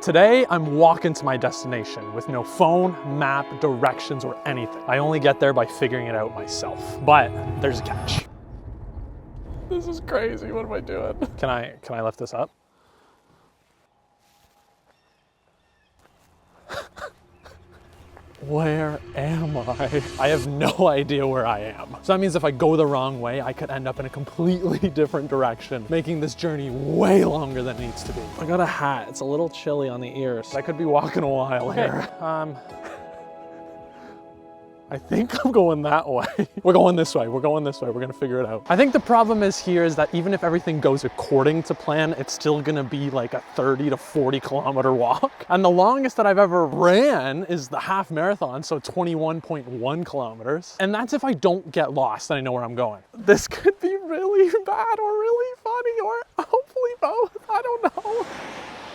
Today, I'm walking to my destination with no phone, map, directions, or anything. I only get there by figuring it out myself. But there's a catch. This is crazy, what am I doing? Can I lift this up? Where am I? I have no idea where I am. So that means if I go the wrong way, I could end up in a completely different direction, making this journey way longer than it needs to be. I got a hat, it's a little chilly on the ears. I could be walking a while here. I think I'm going that way. We're going this way, we're going this way, we're gonna figure it out. I think the problem is here is that even if everything goes according to plan, it's still gonna be like a 30 to 40 kilometer walk. And the longest that I've ever ran is the half marathon, so 21.1 kilometers. And that's if I don't get lost and I know where I'm going. This could be really bad or really funny, or hopefully both, I don't know.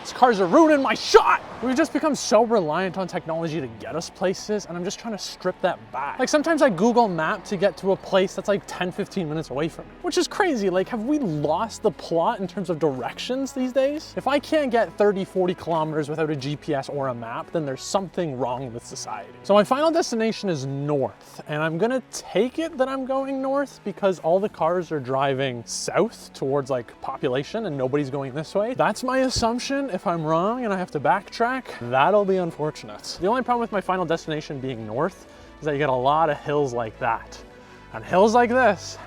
These cars are ruining my shot. We've just become so reliant on technology to get us places, and I'm just trying to strip that back. Like sometimes I Google Map to get to a place that's like 10, 15 minutes away from me, which is crazy. Like, have we lost the plot in terms of directions these days? If I can't get 30, 40 kilometers without a GPS or a map, then there's something wrong with society. So my final destination is north, and I'm gonna take it that I'm going north because all the cars are driving south towards like population and nobody's going this way. That's my assumption. If I'm wrong and I have to backtrack, that'll be unfortunate. The only problem with my final destination being north is that you get a lot of hills like that. And hills like this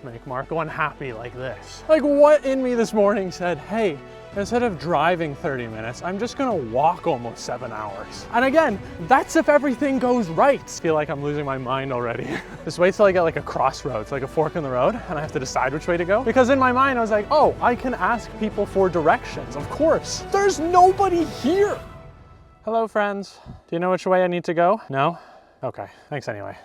make Marco unhappy like this. Like, what in me this morning said, hey, instead of driving 30 minutes, I'm just gonna walk almost 7 hours. And again, that's if everything goes right. I feel like I'm losing my mind already. Just wait till I get like a crossroads, like a fork in the road, and I have to decide which way to go. Because in my mind, I was like, oh, I can ask people for directions. Of course, there's nobody here. Hello, friends. Do you know which way I need to go? No? Okay, thanks anyway.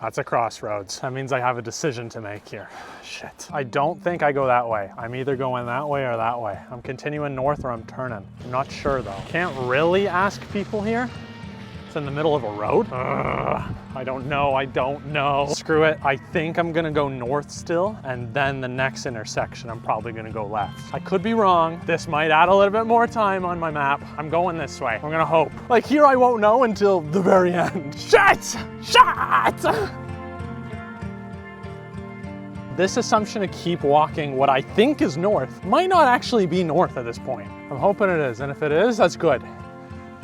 That's a crossroads. That means I have a decision to make here. Shit. I don't think I go that way. I'm either going that way or that way. I'm continuing north or I'm turning. I'm not sure though. Can't really ask people here. It's in the middle of a road. I don't know. Screw it. I think I'm gonna go north still, and then the next intersection, I'm probably gonna go left. I could be wrong. This might add a little bit more time on my map. I'm going this way. I'm gonna hope. Like here, I won't know until the very end. Shit! This assumption to keep walking what I think is north might not actually be north at this point. I'm hoping it is, and if it is, that's good.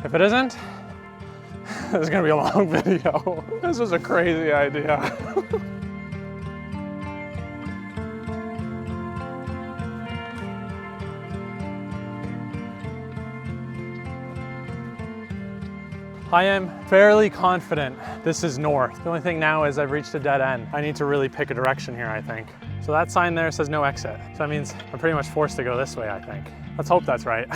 If it isn't, this is gonna be a long video. This was a crazy idea. I am fairly confident this is north. The only thing now is I've reached a dead end. I need to really pick a direction here, I think. So that sign there says no exit. So that means I'm pretty much forced to go this way, I think. Let's hope that's right.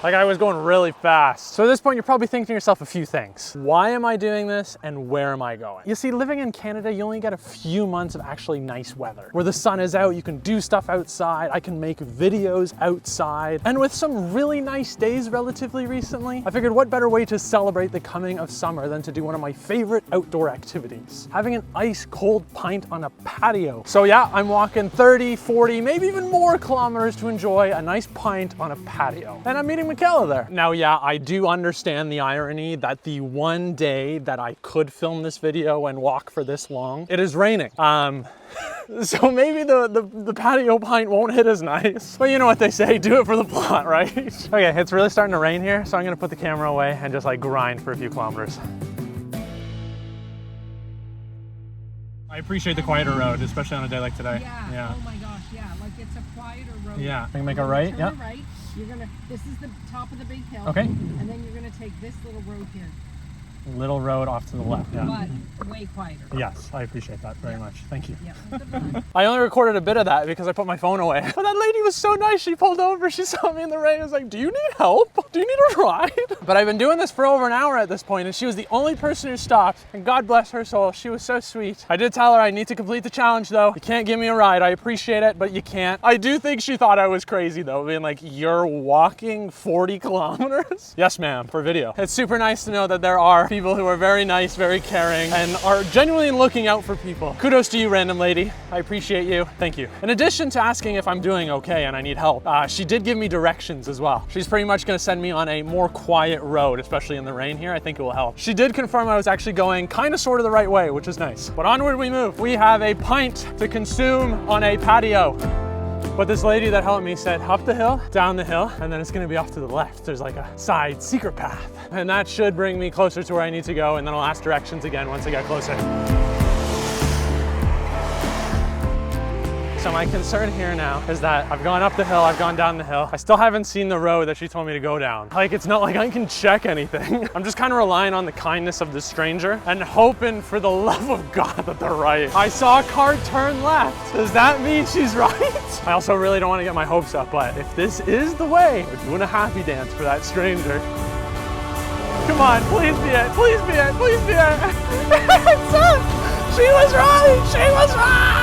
Like I was going really fast. So at this point, you're probably thinking to yourself a few things. Why am I doing this and where am I going? You see, living in Canada, you only get a few months of actually nice weather. Where the sun is out, you can do stuff outside, I can make videos outside. And with some really nice days relatively recently, I figured what better way to celebrate the coming of summer than to do one of my favorite outdoor activities. Having an ice cold pint on a patio. So yeah, I'm walking 30, 40, maybe even more kilometers to enjoy a nice pint on a patio. And I'm meeting Michaela there. Now, yeah, I do understand the irony that the one day that I could film this video and walk for this long, it is raining. So maybe the patio pint won't hit as nice. But you know what they say, do it for the plot, right? Okay, it's really starting to rain here, so I'm gonna put the camera away and just like grind for a few kilometers. I appreciate the quieter road, especially on a day like today. Yeah. Oh my gosh, yeah. Like it's a quieter road. Yeah. Can you make a right? Turn right. You're gonna, this is the top of the big hill. Okay. And then you're gonna take this little road here. Little road off to the left, yeah. But way quieter. Yes, I appreciate that very much. Thank you. Yeah. I only recorded a bit of that because I put my phone away. But that lady was so nice. She pulled over, she saw me in the rain. I was like, do you need help? Do you need a ride? But I've been doing this for over an hour at this point, and she was the only person who stopped. And God bless her soul, she was so sweet. I did tell her I need to complete the challenge though. You can't give me a ride. I appreciate it, but you can't. I do think she thought I was crazy though, being like, you're walking 40 kilometers? Yes, ma'am, for video. It's super nice to know that there are people who are very nice, very caring, and are genuinely looking out for people. Kudos to you, random lady. I appreciate you. Thank you. In addition to asking if I'm doing okay and I need help, she did give me directions as well. She's pretty much gonna send me on a more quiet road, especially in the rain here. I think it will help. She did confirm I was actually going kind of sort of the right way, which is nice. But onward we move. We have a pint to consume on a patio. But this lady that helped me said up the hill, down the hill, and then it's gonna be off to the left. There's like a side secret path. And that should bring me closer to where I need to go, and then I'll ask directions again once I get closer. So my concern here now is that I've gone up the hill, I've gone down the hill. I still haven't seen the road that she told me to go down. Like, it's not like I can check anything. I'm just kind of relying on the kindness of this stranger and hoping for the love of God that they're right. I saw a car turn left. Does that mean she's right? I also really don't want to get my hopes up, but if this is the way, we're doing a happy dance for that stranger. Come on, please be it, please be it, please be it. She was right, she was right.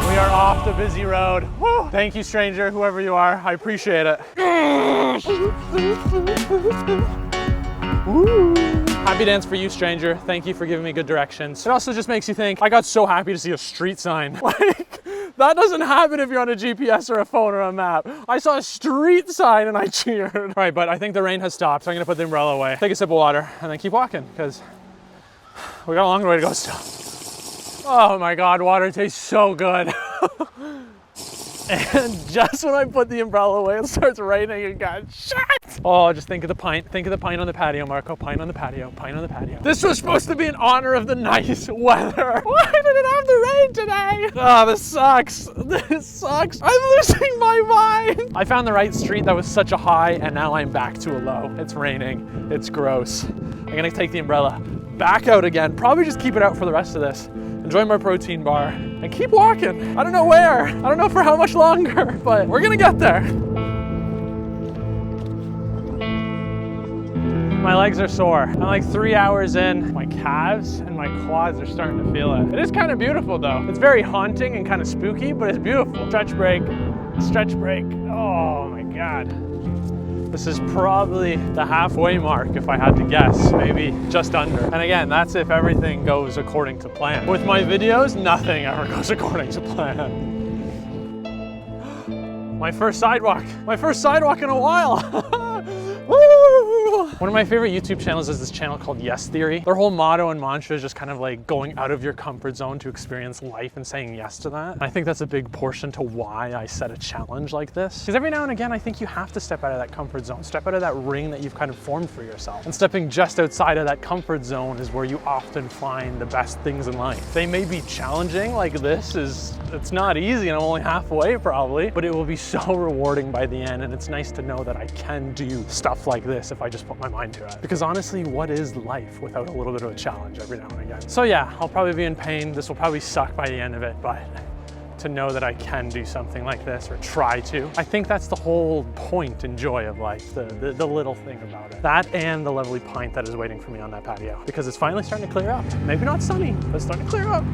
We are off the busy road. Woo. Thank you, stranger, whoever you are. I appreciate it. Happy dance for you, stranger. Thank you for giving me good directions. It also just makes you think, I got so happy to see a street sign. Like, that doesn't happen if you're on a GPS or a phone or a map. I saw a street sign and I cheered. All right, but I think the rain has stopped, so I'm gonna put the umbrella away, take a sip of water, and then keep walking, because we got a long way to go still. Oh my God, water tastes so good. And just when I put the umbrella away, it starts raining again. Shit! Oh, just think of the pint. Think of the pint on the patio, Marco. Pint on the patio, pint on the patio. This was supposed to be in honor of the nice weather. Why did it have the rain today? Oh, this sucks. This sucks. I'm losing my mind. I found the right street that was such a high, and now I'm back to a low. It's raining. It's gross. I'm gonna take the umbrella back out again. Probably just keep it out for the rest of this. Enjoy my protein bar and keep walking. I don't know where. I don't know for how much longer, but we're gonna get there. My legs are sore. I'm like 3 hours in. My calves and my quads are starting to feel it. It is kind of beautiful though. It's very haunting and kind of spooky, but it's beautiful. Stretch break, stretch break. Oh my God. This is probably the halfway mark if I had to guess, maybe just under. And again, that's if everything goes according to plan. With my videos, nothing ever goes according to plan. My first sidewalk in a while. Woo! One of my favorite YouTube channels is this channel called Yes Theory. Their whole motto and mantra is just kind of like going out of your comfort zone to experience life and saying yes to that. And I think that's a big portion to why I set a challenge like this. Because every now and again, I think you have to step out of that comfort zone, step out of that ring that you've kind of formed for yourself. And stepping just outside of that comfort zone is where you often find the best things in life. They may be challenging, like it's not easy and I'm only halfway probably, but it will be so rewarding by the end. And it's nice to know that I can do stuff like this if I just put my mind to it. Because honestly, what is life without a little bit of a challenge every now and again? So yeah, I'll probably be in pain. This will probably suck by the end of it, but to know that I can do something like this or try to, I think that's the whole point and joy of life, the little thing about it. That and the lovely pint that is waiting for me on that patio, because it's finally starting to clear up. Maybe not sunny, but it's starting to clear up.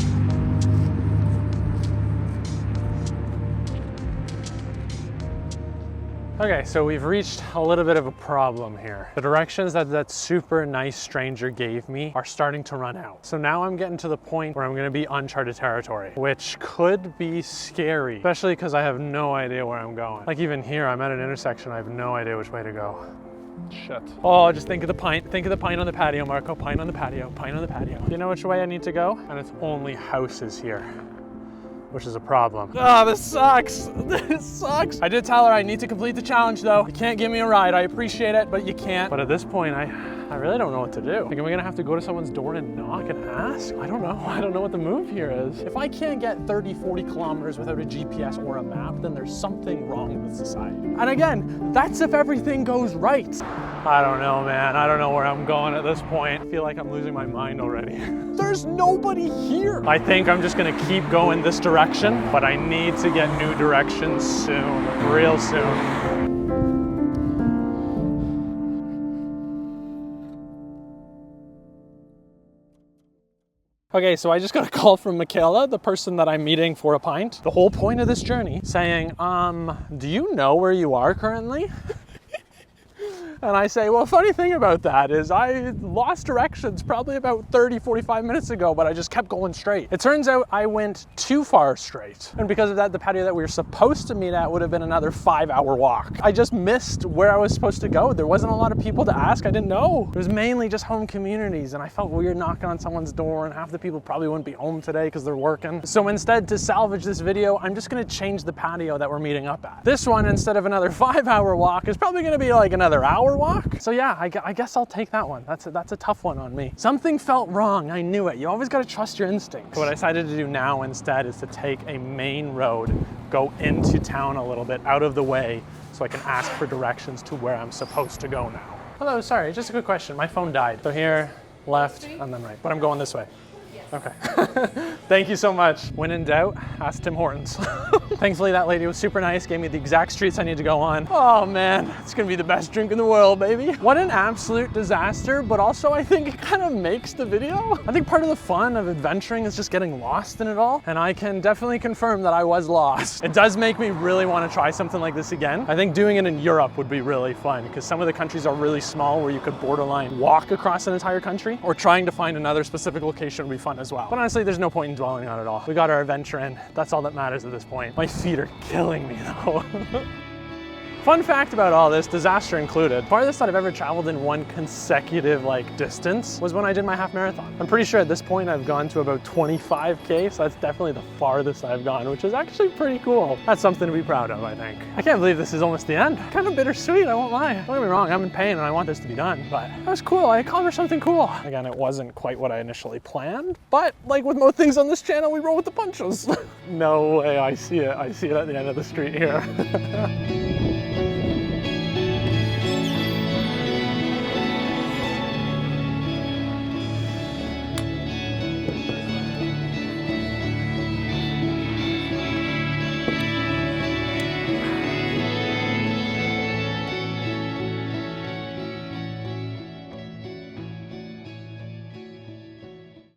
Okay, so we've reached a little bit of a problem here. The directions that super nice stranger gave me are starting to run out. So now I'm getting to the point where I'm gonna be uncharted territory, which could be scary, especially because I have no idea where I'm going. Like even here, I'm at an intersection, I have no idea which way to go. Shit. Oh, just think of the pint. Think of the pint on the patio, Marco. Pint on the patio, pint on the patio. Do you know which way I need to go? And it's only houses here, which is a problem. Oh, this sucks. This sucks. I did tell her I need to complete the challenge though. You can't give me a ride. I appreciate it, but you can't. But at this point, I really don't know what to do. Like, am I gonna have to go to someone's door and knock and ask? I don't know. I don't know what the move here is. If I can't get 30, 40 kilometers without a GPS or a map, then there's something wrong with society. And again, that's if everything goes right. I don't know, man. I don't know where I'm going at this point. I feel like I'm losing my mind already. There's nobody here. I think I'm just gonna keep going this direction, but I need to get new directions soon, real soon. Okay, so I just got a call from Michaela, the person that I'm meeting for a pint. The whole point of this journey, saying, do you know where you are currently? And I say, well, funny thing about that is I lost directions probably about 30, 45 minutes ago, but I just kept going straight. It turns out I went too far straight. And because of that, the patio that we were supposed to meet at would have been another 5-hour walk. I just missed where I was supposed to go. There wasn't a lot of people to ask. I didn't know. It was mainly just home communities, and I felt weird knocking on someone's door, and half the people probably wouldn't be home today because they're working. So instead, to salvage this video, I'm just gonna change the patio that we're meeting up at. This one, instead of another 5-hour walk, is probably gonna be like another hour walk. So yeah, I guess I'll take that one. That's a tough one on me. Something felt wrong, I knew it. You always gotta trust your instincts. What I decided to do now instead is to take a main road, go into town a little bit, out of the way, so I can ask for directions to where I'm supposed to go now. Hello, sorry, just a quick question. My phone died. So here, left, and then right. But I'm going this way. Okay. Thank you so much. When in doubt, ask Tim Hortons. Thankfully, that lady was super nice, gave me the exact streets I need to go on. Oh man, it's gonna be the best drink in the world, baby. What an absolute disaster, but also I think it kind of makes the video. I think part of the fun of adventuring is just getting lost in it all, and I can definitely confirm that I was lost. It does make me really want to try something like this again. I think doing it in Europe would be really fun, because some of the countries are really small where you could borderline walk across an entire country, or trying to find another specific location would be fun as well. But honestly, there's no point in dwelling on it all. We got our adventure in. That's all that matters at this point. My feet are killing me though. Fun fact about all this, disaster included, farthest I've ever traveled in one consecutive distance was when I did my half marathon. I'm pretty sure at this point I've gone to about 25K, so that's definitely the farthest I've gone, which is actually pretty cool. That's something to be proud of, I think. I can't believe this is almost the end. Kind of bittersweet, I won't lie. Don't get me wrong, I'm in pain and I want this to be done, but that was cool. I accomplished something cool. Again, it wasn't quite what I initially planned, but like with most things on this channel, we roll with the punches. No way, I see it. I see it at the end of the street here.